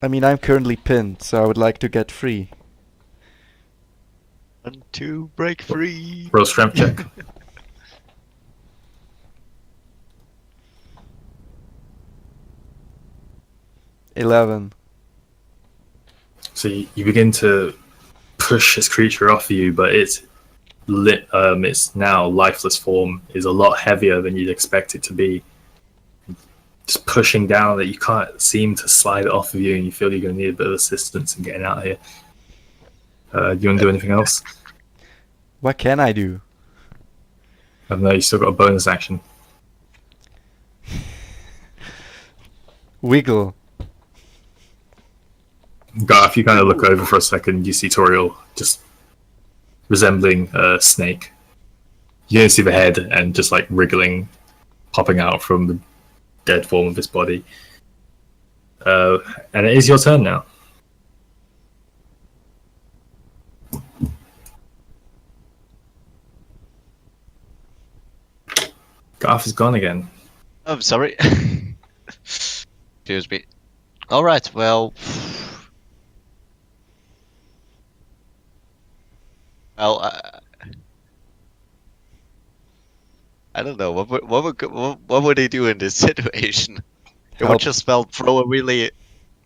I mean, I'm currently pinned, so I would like to get free. 1, 2, break free. Roll strength check. $11. So you begin to push this creature off you, but its now lifeless form is a lot heavier than you'd expect it to be. Just pushing down that you can't seem to slide it off of you, and you feel you're going to need a bit of assistance in getting out of here. Do you want to do anything else? What can I do? I don't know, you still got a bonus action. Wiggle. Garth, you kind of look over for a second, you see Toriel just resembling a snake. You don't see the head and just like wriggling, popping out from the dead form of his body. And it is your turn now. Garth is gone again. I'm sorry. Excuse me. Alright, well... Well, I don't know. What would he do in this situation? He would Help. just throw a really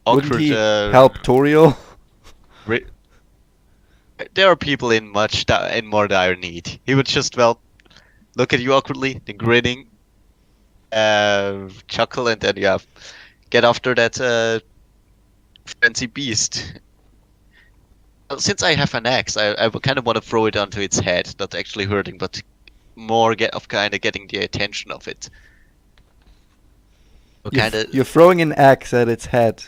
Wouldn't awkward. he help Toriel? There are people in in more dire need. He would just look at you awkwardly, then grinning, chuckle, and then get after that fancy beast. Well, since I have an axe, I would kind of want to throw it onto its head, not actually hurting, but more kind of getting the attention of it. You're throwing an axe at its head,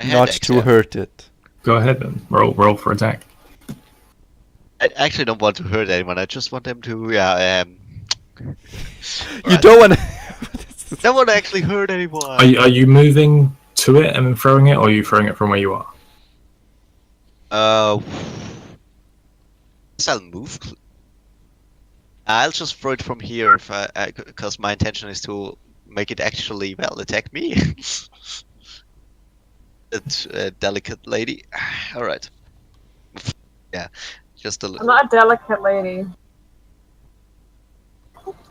not to hurt it. Go ahead then. Roll for attack. I actually don't want to hurt anyone. I just want them to, You don't want to... I don't want to actually hurt anyone. Are you moving to it and then throwing it, or are you throwing it from where you are? I'll move. I'll just throw it from here, because my intention is to make it actually, attack me. That delicate lady. Alright. Yeah, just a little. I'm not a delicate lady.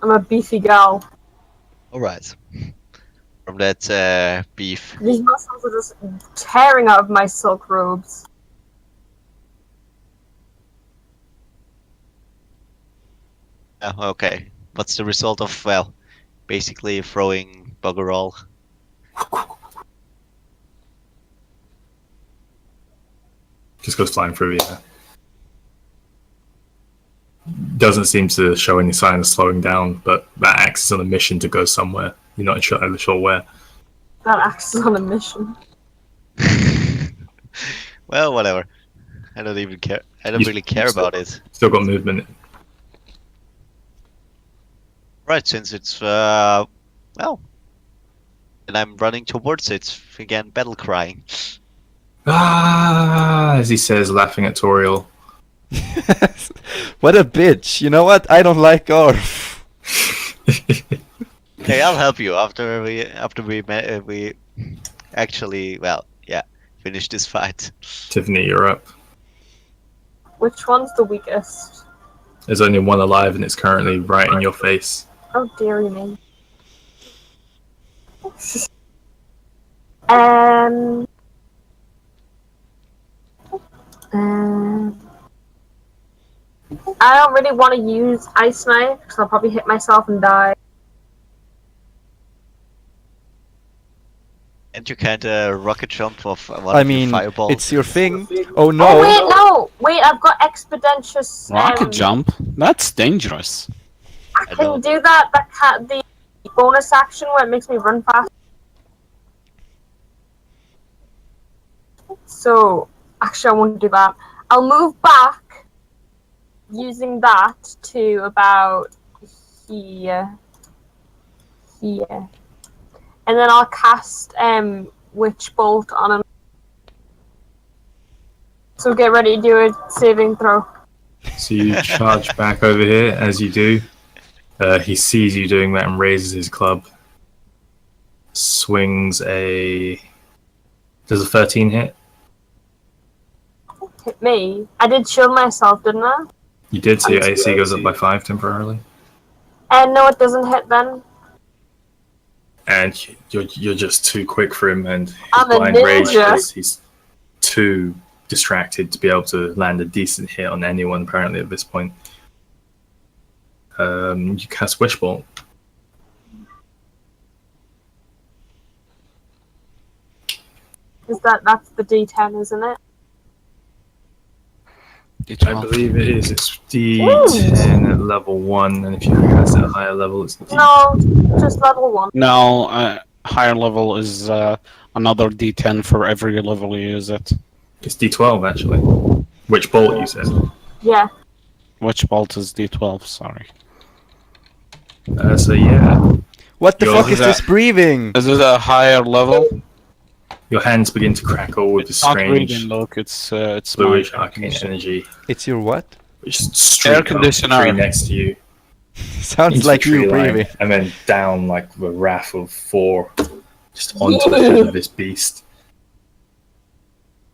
I'm a beefy gal. Alright. From that beef. These muscles are just tearing out of my silk robes. Okay. What's the result of, basically throwing bugger all? Just goes flying through the air. Doesn't seem to show any sign of slowing down, but that axe is on a mission to go somewhere. You're not sure where. That axe is on a mission. Well, whatever. I don't even care. I don't really care about it. Still got movement. Right, since it's, well, and I'm running towards it, again, battle crying. Ah, as he says, laughing at Toriel. What a bitch. You know what? I don't like Garth. Hey, I'll help you after we actually, finish this fight. Tiffany, you're up. Which one's the weakest? There's only one alive, and it's currently right in your face. Oh, dearie me. Um, I don't really want to use Ice Knife because I'll probably hit myself and die. And you can't rocket jump off one of your fireballs. It's your thing. Oh no! Oh wait, no! Wait, I've got expeditious. Rocket jump? That's dangerous. I can do that. The bonus action where it makes me run fast. So actually, I won't do that. I'll move back using that to about here, and then I'll cast Witch Bolt on him. So get ready to do a saving throw. So you charge back over here. As you do, he sees you doing that and raises his club. Swings a Does a 13 hit? Hit me. I did shield myself, didn't I? You did, so your AC goes up by 5 temporarily. And no, it doesn't hit then. And you're just too quick for him, and his I'm a blind rage ninja. he's too distracted to be able to land a decent hit on anyone apparently at this point. You cast Wish Bolt. That's the D10, isn't it? I believe it is. It's D10 at level 1, and if you cast it at a higher level, it's D10. No, just level 1. No, higher level is another D10 for every level you use it. It's D12 actually. Which bolt you said? Yeah. Which bolt is D12? Sorry. So yeah, What the Yo, fuck is this breathing? Is it a higher level? your hands begin to crackle with It's the not strange reading, look. It's bluish my arcane energy, It's your what? which streak Air up the conditioner. tree next to you. Sounds Into like the tree you line, breathing. and then down like the wrath of 4, just onto the head of this beast.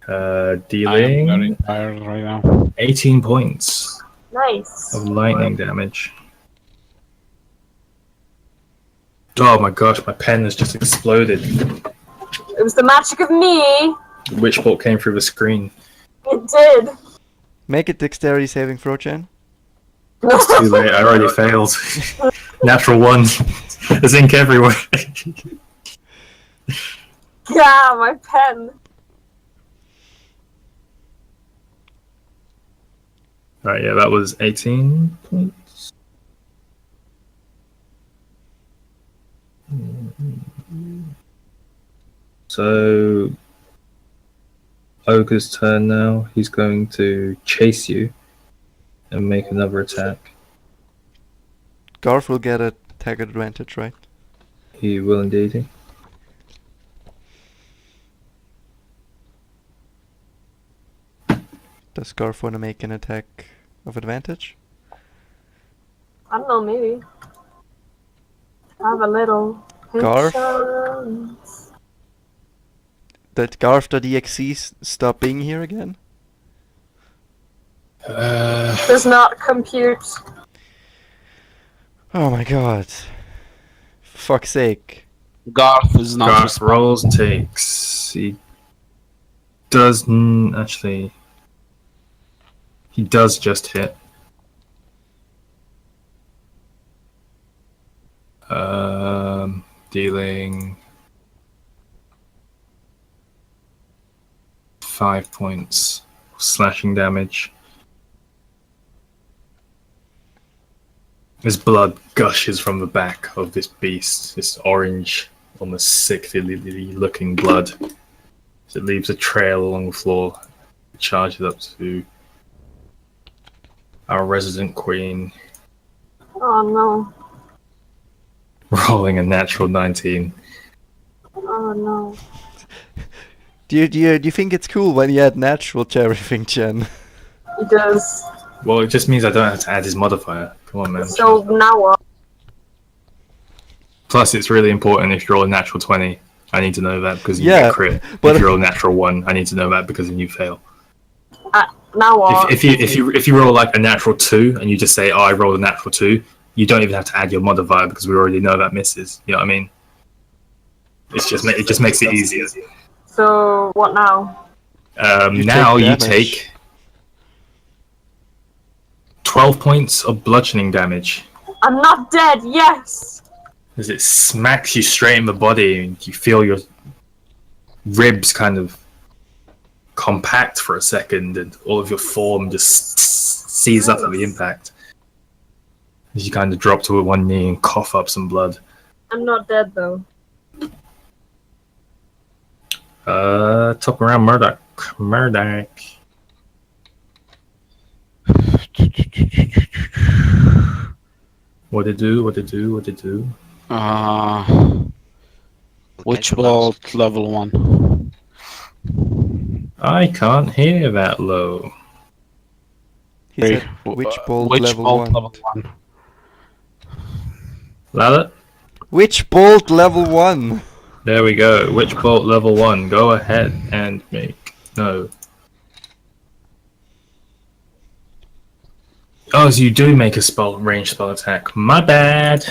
I am very Dealing tired right now. 18 points Nice. of lightning damage. Oh my gosh, my pen has just exploded. It was the magic of me. The witch bolt came through the screen. It did. Make it dexterity saving throw, Jen. It's too late, I already failed. Natural 1. There's ink everywhere. Yeah, my pen. Right, yeah, that was 18 points. So, Ogre's turn now. He's going to chase you and make another attack. Garth will get a tag advantage, right? He will indeed. Does Garth want to make an attack of advantage? I don't know, maybe. I have a little. Garth? patience. Did Garth.exe stop being here again? Does not compute. Oh my god. For fuck's sake. Garth is not Garth responding. rolls and takes. He does actually. He does just hit. Dealing 5 points slashing damage. His blood gushes from the back of this beast, this orange, almost sickly looking blood. As it leaves a trail along the floor, it charges up to our resident queen, Oh no. rolling a natural 19. Oh no. Do you think it's cool when you add natural to everything, Jen? He does. Well, it just means I don't have to add his modifier. Come on, man. So now what? Plus, it's really important if you roll a natural 20. I need to know that because you Yeah, get crit. but- If you roll a natural 1, I need to know that because then you fail. Now what? If you roll like a natural 2 and you just say, "Oh, I rolled a natural 2," you don't even have to add your modifier because we already know that misses. You know what I mean? It just makes it easier. So what now? You Now take you damage. take 12 points of bludgeoning damage I'm not dead. Yes. as it smacks you straight in the body and you feel your ribs kind of compact for a second and all of your form just seize up at the impact as you kind of drop to one knee and cough up some blood. I'm not dead though. Top around Murdoch. What it do? Witch bolt level 1. I can't hear that low. He said Witch Bolt Witch level bolt 1. level 1. Louder? Witch Bolt level 1! There we go. Witch Bolt level 1. Go ahead and make... No. Oh, so you do make a range spell attack. My bad.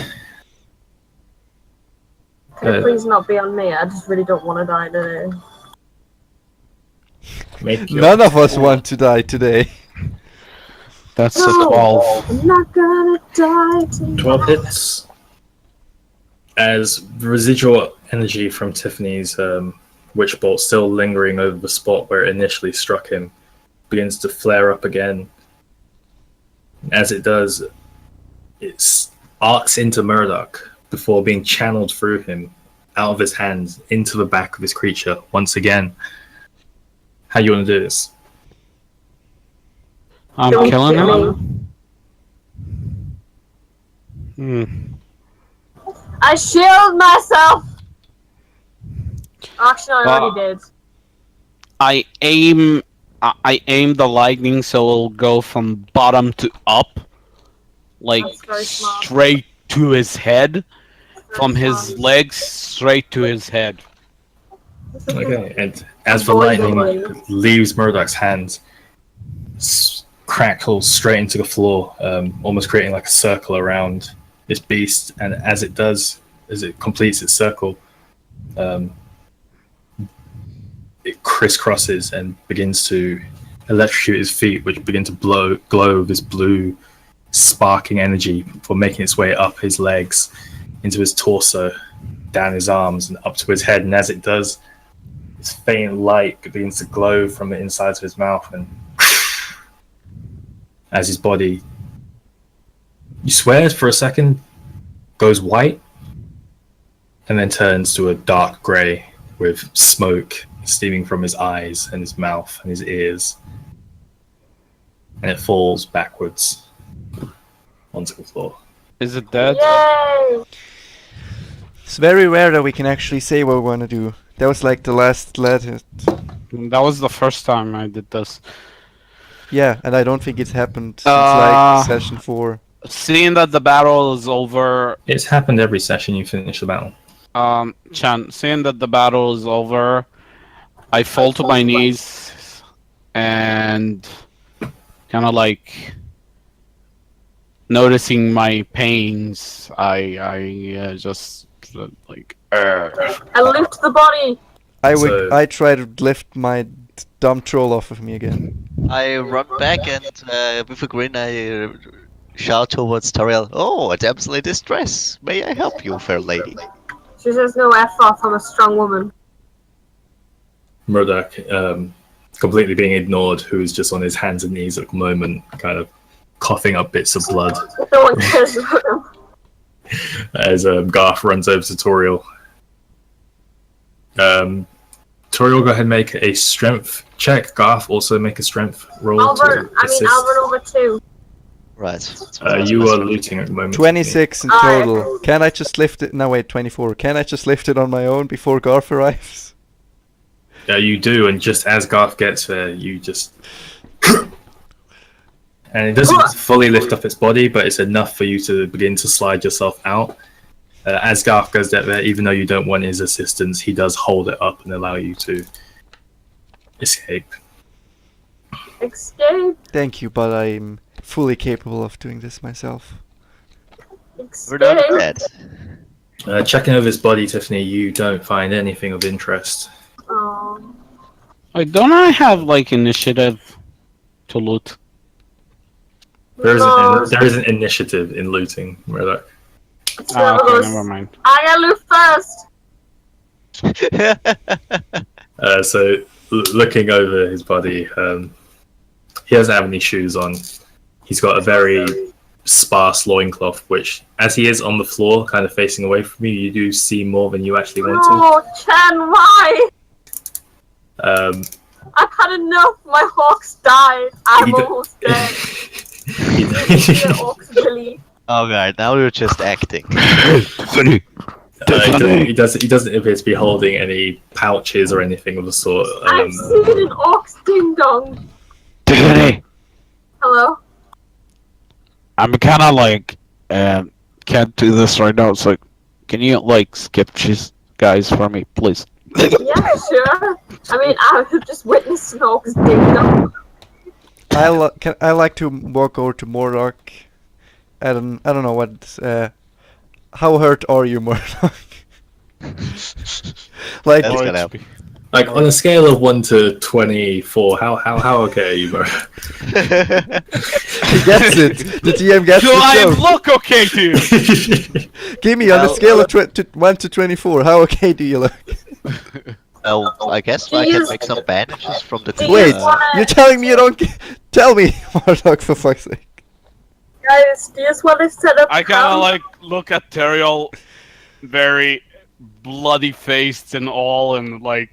Can it please not be on me? I just really don't want to die today. None of us want to die today. That's a 12. I'm not gonna die today. 12 hits. As the residual energy from Tiffany's Witch Bolt, still lingering over the spot where it initially struck him, begins to flare up again. As it does, it arcs into Murdoch before being channeled through him, out of his hands, into the back of his creature once again. How you want to do this? I'm Don't killing shoot him. I shield myself! Actually, I already did. I aim the lightning so it'll go from bottom to up, like That's very smart. straight to his head, from his legs straight to his head. Okay, and as the lightning leaves Murdoch's hands, crackles straight into the floor, almost creating like a circle around this beast. And as it does, as it completes its circle, it crisscrosses and begins to electrocute his feet, which begin to glow with this blue, sparking energy for making its way up his legs, into his torso, down his arms, and up to his head. And as it does, this faint light begins to glow from the insides of his mouth, and as his body, you swear for a second, goes white, and then turns to a dark grey with smoke steaming from his eyes and his mouth and his ears, and it falls backwards onto the floor. Is it dead? Yay! It's very rare that we can actually say what we want to do. That was like the last letter. That was the first time I did this. Yeah, and I don't think it's happened since like session 4. Seeing that the battle is over, It's happened every session you finish the battle. Chan, seeing that the battle is over, I fall to my knees and kind of like noticing my pains. I just like. I lift the body! I try to lift my dumb troll off of me again. I run back and with a grin I shout towards Toriel, "Oh, a damsel in distress. May I help you, fair lady?" She says no F off, I'm a strong woman. Murdoch, completely being ignored, who's just on his hands and knees at the moment, kind of coughing up bits of blood No one cares about him. as Garth runs over to Toriel. Toriel, go ahead and make a strength check. Garth, also make a strength roll I'll to run assist. over too. Right. You are looting at the moment. 26 in total. Can I just lift it? No, wait, 24. Can I just lift it on my own before Garth arrives? You do, and just as Garth gets there, you just... and it doesn't fully lift up its body, but it's enough for you to begin to slide yourself out. As Garth goes there, even though you don't want his assistance, he does hold it up and allow you to escape. Escape! Thank you, but I'm fully capable of doing this myself. We're not dead. Checking over his body, Tiffany, you don't find anything of interest. Don't I have like initiative to loot? There isn't initiative in looting, Murdoch. Okay, never mind. I gotta loot first! So, looking over his body, he doesn't have any shoes on. He's got a very sparse loincloth, which, as he is on the floor, kind of facing away from you, you do see more than you actually want to. Oh, Chan, why? I've had enough. My hawks died. I'm almost dead. Oh god, now you're just acting. He doesn't appear to be holding any pouches or anything of the sort. I've seen an ox ding dong. Hello? I'm kind of like, can't do this right now. It's like, can you like skip guys, for me, please? Yeah, sure. I mean, I've just witnessed Snork's ding. I like to walk over to Mordok. I don't know what. How hurt are you, Mordok? Like, That's gonna help. Like on a scale of 1 to 24, how okay are you, bro? he gets it. The DM gets Do the I joke. look okay to you? Give me on a Well, scale of 1 to 24. How okay do you look? Well, I guess I can make some bandages from the. Wait, wanna- you're telling me you don't? Tell me, Mordok, for fuck's sake. Guys, do you just want to set up I kind of camp? like look at Teriel, very bloody faced and all, and like.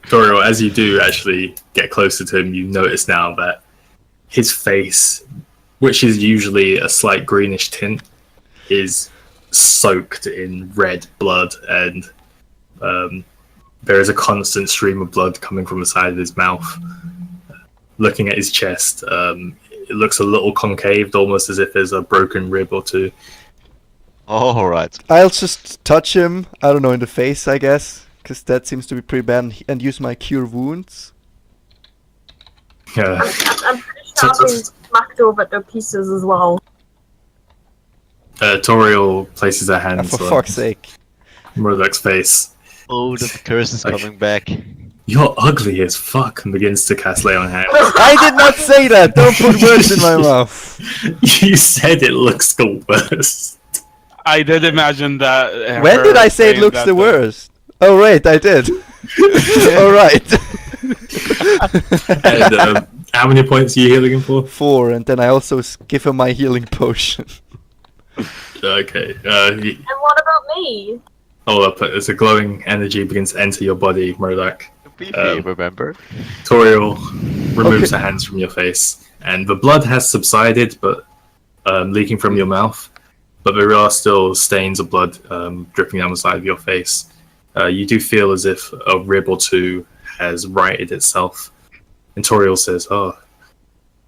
Toriel, as you do actually get closer to him, you notice now that his face, which is usually a slight greenish tint, is soaked in red blood, and there is a constant stream of blood coming from the side of his mouth. Looking at his chest, it looks a little concaved, almost as if there's a broken rib or two. All right. I'll just touch him. I don't know, in the face, I guess, because that seems to be pretty bad, and use my cure wounds. Yeah. I'm pretty sure I've been smacked over to pieces as well. Toriel places her Ah, hands for on fuck's sake. Murdoch's face. Oh, the curse is coming back. You're ugly as fuck, and begins to cast Lay on Hands. I did not say that. Don't put words in my mouth. You said it looks the worst. I did imagine that. When her did I say it saying looks that the worst? Oh right, I did. All right. And how many points are you healing him for? 4, and then I also give him my healing potion. Okay. And what about me? Hold up. As a glowing energy begins to enter your body, Murdoch, BP, remember? Toriel removes her hands from your face, and the blood has subsided, but leaking from your mouth. But there are still stains of blood dripping down the side of your face. You do feel as if a rib or two has righted itself. And Toriel says, "Oh,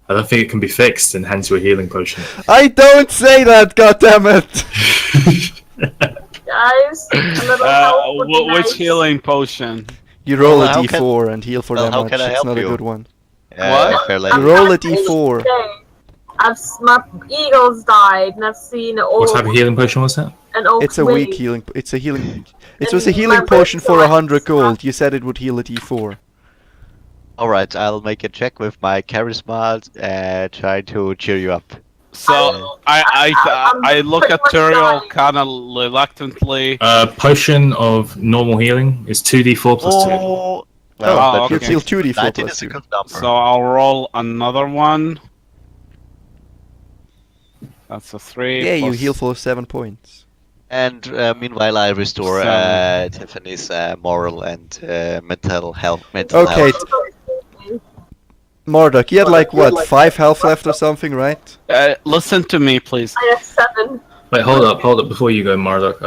I don't think it can be fixed," and hands you a healing potion. I don't say that, goddammit! Guys, a little help would be Which nice. healing potion? You roll Well, a how d4 and heal for well, that how much. can I It's help not a you? good one. Yeah, fair You lady. roll a I've seen d4. today. My eagles died, and I've seen an What old, type of healing potion was that? an oak It's a willy. weak healing. It's a healing. It And was a healing my potion for brain 100 died. gold. You said it would heal a d4. All right, I'll make a check with my charisma and try to cheer you up. So I'm I look pretty at much Teriel dying. kind of reluctantly. Potion of normal healing is 2d4 plus 2. Oh, Oh, well, You okay. heal 2d4 19 plus is a 2. good number. So I'll roll another one. That's a 3. Yeah, you plus- heal for 7 points. And Seven. meanwhile, I restore Tiffany's moral and mental health. Okay, Marduk, you had like what, 5 health left or something, right? Listen to me, please. I have 7. Wait, hold up, before you go, Marduk.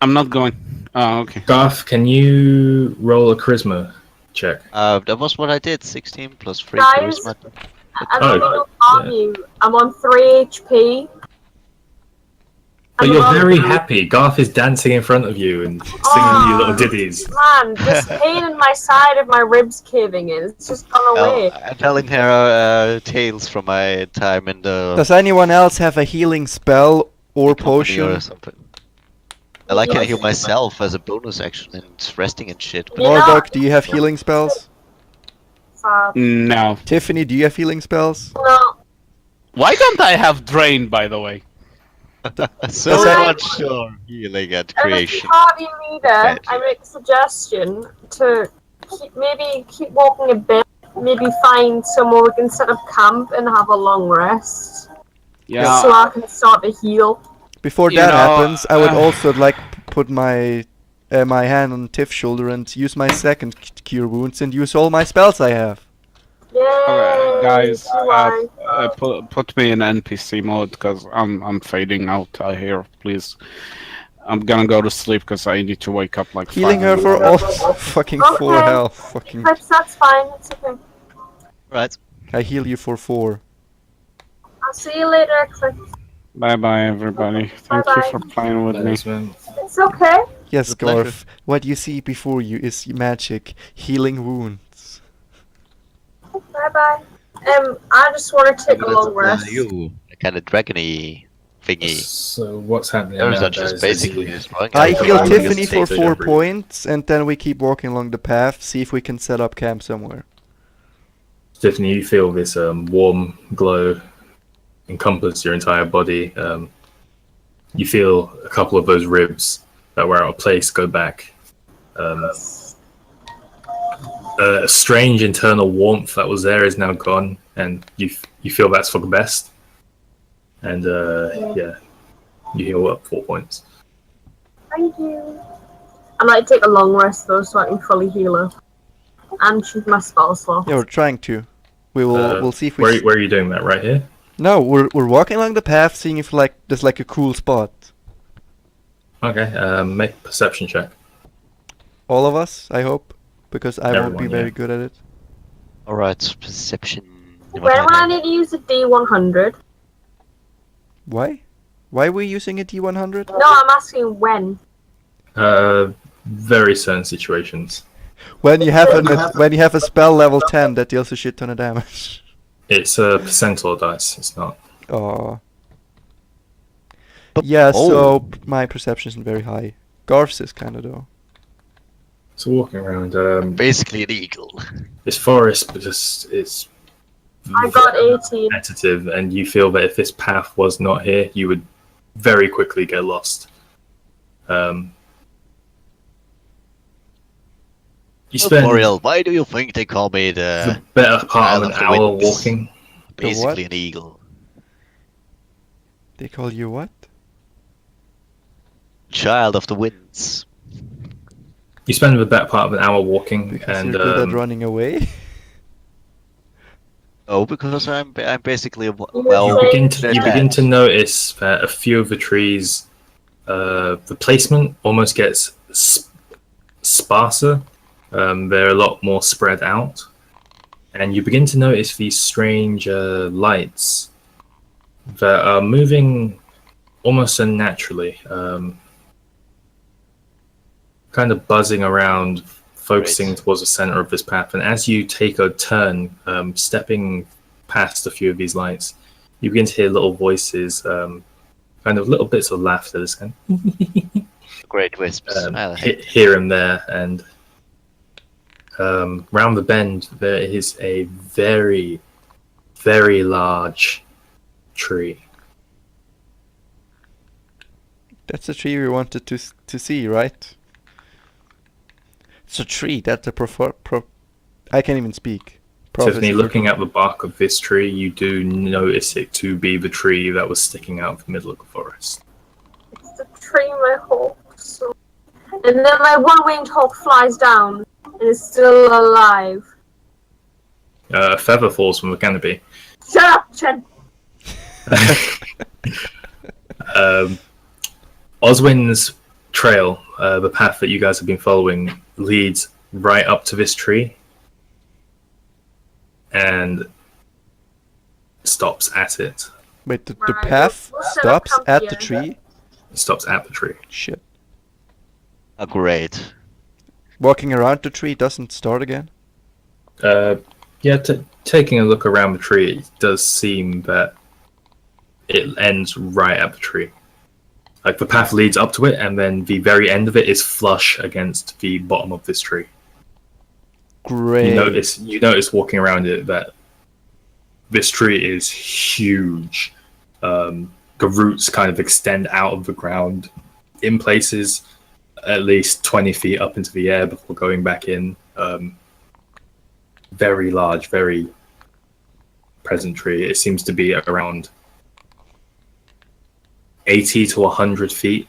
I'm not going. Oh, okay. Garth, can you roll a charisma check? That was what I did. 16 plus 3 Guys? charisma. I'm Oh, going to harm you. I'm on 3 HP. But I'm you're on- very happy. Garth is dancing in front of you and singing you little ditties. Man, this pain in my side of my ribs caving in. It's just gone away. I'm telling her tales from my time in the Does anyone else have a healing spell or company potion? or something. I like to Yes. heal myself as a bonus action and resting and shit. But Yeah. Marduk, do you have healing spells? Sad. No. Tiffany, do you have healing spells? No. Why don't I have drain, by the way? so Does that- much for healing and As a creation. party leader, Magic. I make a suggestion to keep walking a bit. Maybe find somewhere we can set up camp and have a long rest. Yeah. So I can start to heal. Before You that know, happens, I would also like put my my hand on Tiff's shoulder and use my second cure wounds and use all my spells I have. Yay! Okay, guys, Why? put me in NPC mode because I'm fading out. I hear, please. I'm gonna go to sleep because I need to wake up like. Healing 5 her for minutes. all fucking Okay. 4 health. Fucking, That's fine. It's okay. Right. I heal you for 4. I'll see you later, Cliff. Bye bye, everybody. Thank you Bye-bye. for playing with me. Thanks, man. It's okay. Yes, a pleasure. Garth. What you see before you is magic, healing wounds. Bye bye. I just want to take a long rest. You, a kind of dragony thingy. So what's happening Those now, are just guys? basically destroying I everything. heal I'm Tiffany gonna for take 4 over. points, and then we keep walking along the path, see if we can set up camp somewhere. Tiffany, you feel this warm glow encompass your entire body. You feel a couple of those ribs that were out of place go back. A strange internal warmth that was there is now gone, and you feel that's for the best. And yeah, you heal up 4 points. Thank you. I might take a long rest though, so I can fully heal up and choose my spell slot. Yeah, we're trying to. We'll see if we. Where are you doing that? Right here? No, we're walking along the path, seeing if there's like a cool spot. Okay. Make a perception check. All of us, I hope, because I won't be Everyone, very yeah. good at it. Alright, perception. When will I need to use a D100? Why? Why are we using a D100? No, I'm asking when. Very certain situations. When you have a spell level 10 that deals a shit ton of damage. It's a percentile dice. It's not. Oh. But- Yeah, oh. so my perception isn't very high. Garth's is kinda though. So walking around, Basically an eagle. this forest, but it's I got 18. repetitive, and you feel that if this path was not here, you would very quickly get lost. You spend Moriel, why do you think they call me the the better part Isle of an of the hour Winds? walking. basically what? an eagle? They call you what? Child of the winds. You spend the better part of an hour walking, Because and you're good at running away? Oh, because I'm basically a you well. begin to they're dead. notice that a few of the trees, the placement almost gets sparser. They're a lot more spread out, and you begin to notice these strange lights that are moving almost unnaturally, kind of buzzing around, focusing Right. towards the center of this path. And as you take a turn, stepping past a few of these lights, you begin to hear little voices, kind of little bits of laughter, this kind Great wisps. of, I hate here and there. And round the bend, there is a very, very large tree. That's the tree we wanted to see, right? It's a tree. That's a I can't even speak. Tiffany, Prophecy. looking at the bark of this tree, you do notice it to be the tree that was sticking out of the middle of the forest. It's the tree my hawk. So. And then my one-winged hawk flies down and is still alive. A feather falls from the canopy. Shut up, Chen. Oswin's trail, the path that you guys have been following, leads right up to this tree and stops at it. Wait, the Right, path we'll set up stops camp at here. the tree? It stops at the tree. Shit. Oh, great. Walking around the tree doesn't start again? Yeah, taking a look around the tree, it does seem that it ends right at the tree. Like the path leads up to it, and then the very end of it is flush against the bottom of this tree. Great. You notice walking around it that this tree is huge. The roots kind of extend out of the ground in places at least 20 feet up into the air before going back in. Very large, very present tree. It seems to be around 80 to 100 feet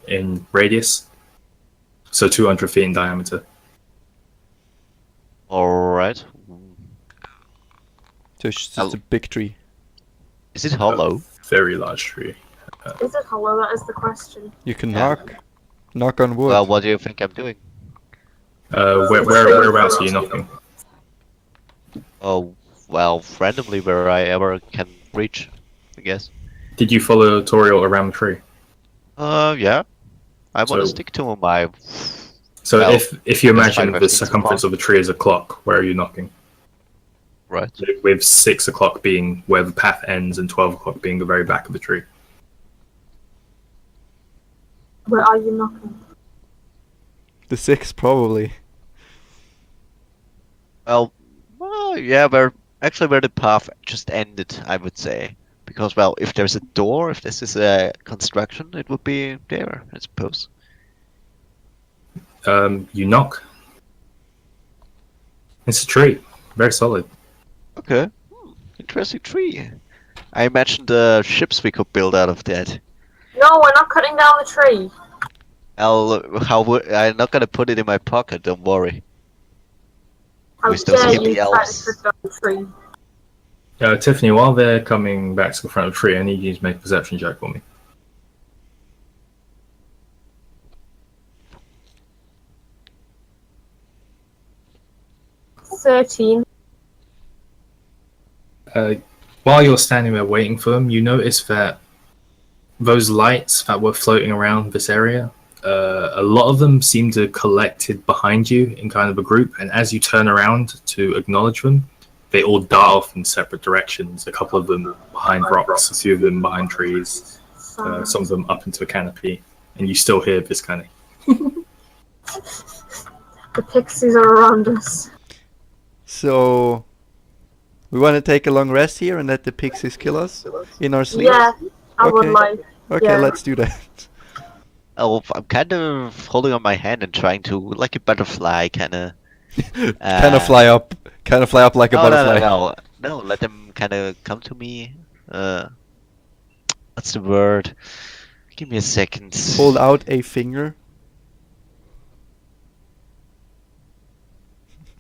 in radius, so 200 feet in diameter. Alright. So it's just a big tree. Is it hollow? Very large tree. Is it hollow? That is the question. You can Yeah. knock on wood. Well, what do you think I'm doing? Whereabouts are you knocking? Oh, well, randomly wherever I can reach. guess. Did you follow Toriel around the tree? Yeah. I want to So- stick to my. So Well, if you that's fine imagine if the I've seen so circumference far. of a tree as a clock, where are you knocking? Right. With 6 o'clock being where the path ends and 12 o'clock being the very back of the tree. Where are you knocking? The 6 probably. Well, yeah, where the path just ended, I would say. Because, well, if there's a door, if this is a construction, it would be there, I suppose. You knock. It's a tree. Very solid. Okay. Interesting tree. I imagined the ships we could build out of that. No, we're not cutting down the tree. I'm not gonna put it in my pocket, don't worry. How With those dare hippie you try to elves. cut down the tree? Tiffany, while they're coming back to the front of the tree, I need you to make a perception check for me. 13. While you're standing there waiting for them, you notice that those lights that were floating around this area, a lot of them seem to collected behind you in kind of a group, and as you turn around to acknowledge them, they all dart off in separate directions. A couple of them behind rocks, a few of them behind trees, some of them up into a canopy, and you still hear this kind of. The pixies are around us. So, we want to take a long rest here and let the pixies kill us in our sleep? Yeah, I would Okay. like. Okay, yeah. let's do that. Oh, I'm kind of holding on my hand and trying to, like a butterfly, kind of. Kind of fly up. Kind of fly up like a No, butterfly. no, let them kind of come to me. What's the word? Give me a second. Hold out a finger.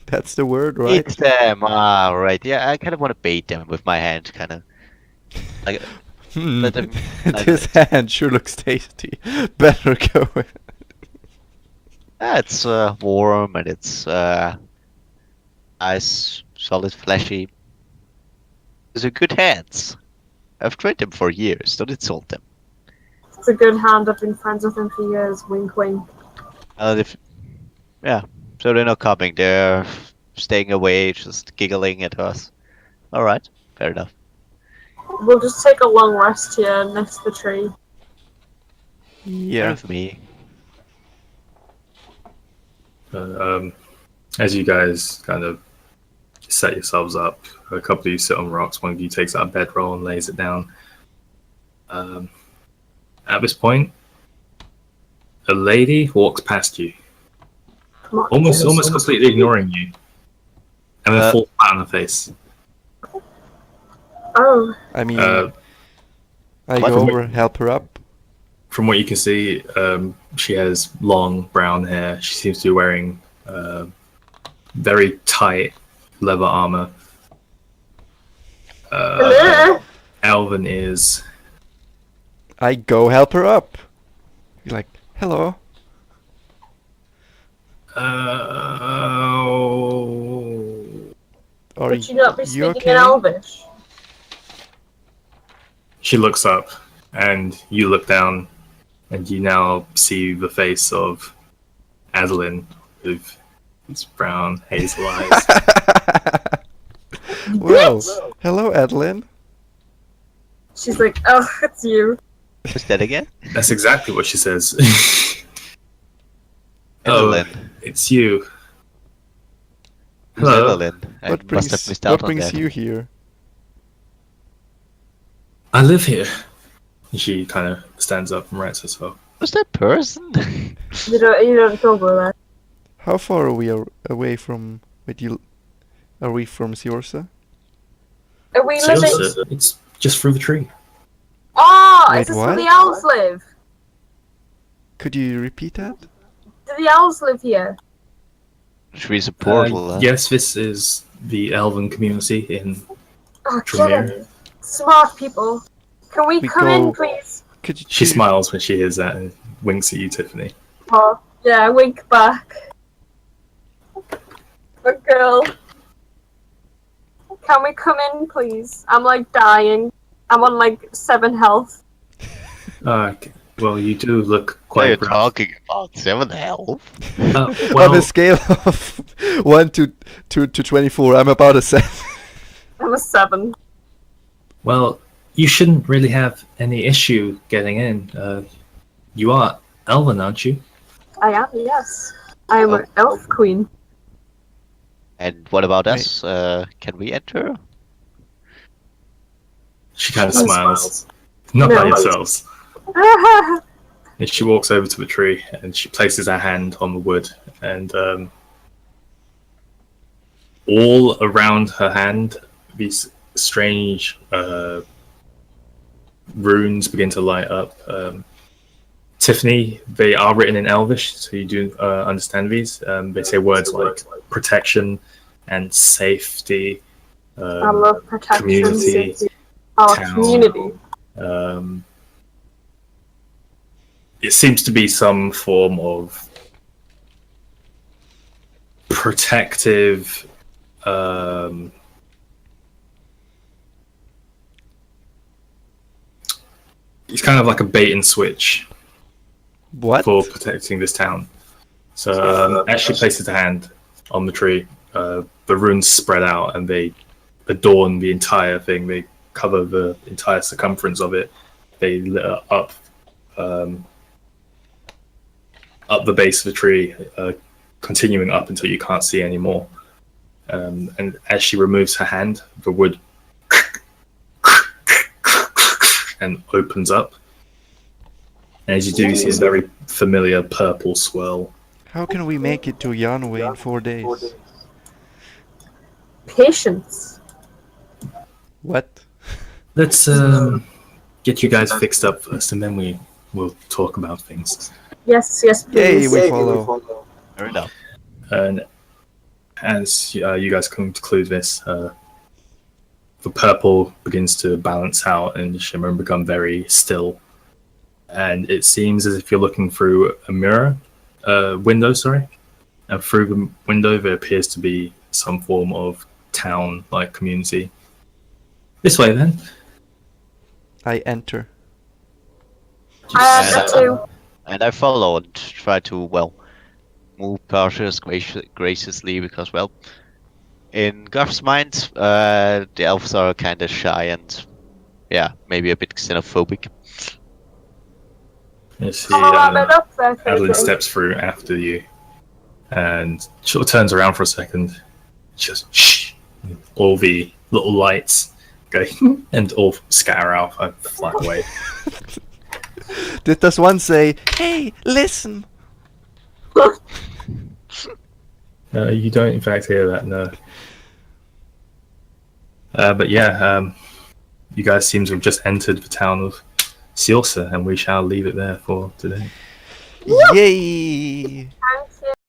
That's the word, right? Bait them. Ah, right. Yeah, I kind of want to bait them with my hand, kind of. Like, let them. This hand sure looks tasty. Better go. It's warm and it's nice, solid, fleshy. These are good hands. I've trained them for years. Don't insult them. It's a good hand. I've been friends with him for years. Wink, wink. Yeah. So they're not coming. They're staying away, just giggling at us. All right. Fair enough. We'll just take a long rest here next to the tree. Fair Yeah. with me. As you guys kind of set yourselves up, a couple of you sit on rocks, one of you takes out a bedroll and lays it down. At this point, a lady walks past you, Come on. almost completely ignoring you, and then falls flat on her face. Oh, I mean, Uh, I what- go over, help her up. From what you can see, she has long brown hair. She seems to be wearing very tight leather armor. hello. Elven ears. I go help her up. You're like, hello. Are Would you not be you speaking okay? in Elvish? She looks up, and you look down, and you now see the face of Adeline with its brown hazel eyes. Well, hello, Adeline. She's like, oh, it's you. What's that again? That's exactly what she says. Evelyn. It's you. Who's Hello. Evelyn? I What must have brings missed out what on brings that. you here? I live here. She kind of stands up and writes herself. Who's that person? You don't go over there. How far are we away from with you? Are we from Siorsa? Are we living? It's just through the tree. Oh, Wait, is this what? where the elves live? Could you repeat that? Do the elves live here? She's a portal. huh? Yes, this is the elven community in Oh, Trymira. get it. Smart people. Can we We come go- in, please? Could you? She smiles when she hears that and winks at you, Tiffany. Oh, yeah, wink back. Good girl. Can we come in, please? I'm like dying. I'm on like 7 health. Okay. Well, you do look What are you quite rough. talking about? 7 health? On Well, a scale of 1 to 24, I'm about a 7. I'm a 7. well, you shouldn't really have any issue getting in. You are Elven, aren't you? I am, yes. I am an elf queen. And what about Right. us? Can we enter? She kind of She smiles. Not by No. yourselves. And she walks over to the tree and she places her hand on the wood, and all around her hand, these strange runes begin to light up. Tiffany, they are written in Elvish, so you do understand these. They say words like protection and safety, I love protection. community, Oh, town. community. It seems to be some form of protective it's kind of like a bait and switch What? for protecting this town. So as she places her hand on the tree, the runes spread out and they adorn the entire thing. They cover the entire circumference of it. They lit up up the base of the tree, continuing up until you can't see anymore. And as she removes her hand, the wood and opens up. And as you do, you see a very familiar purple swirl. How can we make it to Yanway in 4 days? Patience. What? Let's get you guys fixed up first, and then we will talk about things. Yes, yes, Yay, please. we follow. Fair enough. And as you guys conclude this, the purple begins to balance out and shimmer and become very still. And it seems as if you're looking through a mirror, window, sorry. And through the window, there appears to be some form of town-like community. This way, then. I enter. I have that too. And I follow and try to, well, move cautious, graciously, because, well, in Garth's mind, the elves are kind of shy and, yeah, maybe a bit xenophobic. You see, Come on, it up there, Adeline Katie. steps through after you and sort of turns around for a second. Just shh. All the little lights go and all scatter out and fly away. Does one say, "Hey, listen"? You don't, in fact, hear that, no. But yeah, you guys seem to have just entered the town of Siorsa, and we shall leave it there for today. Yay!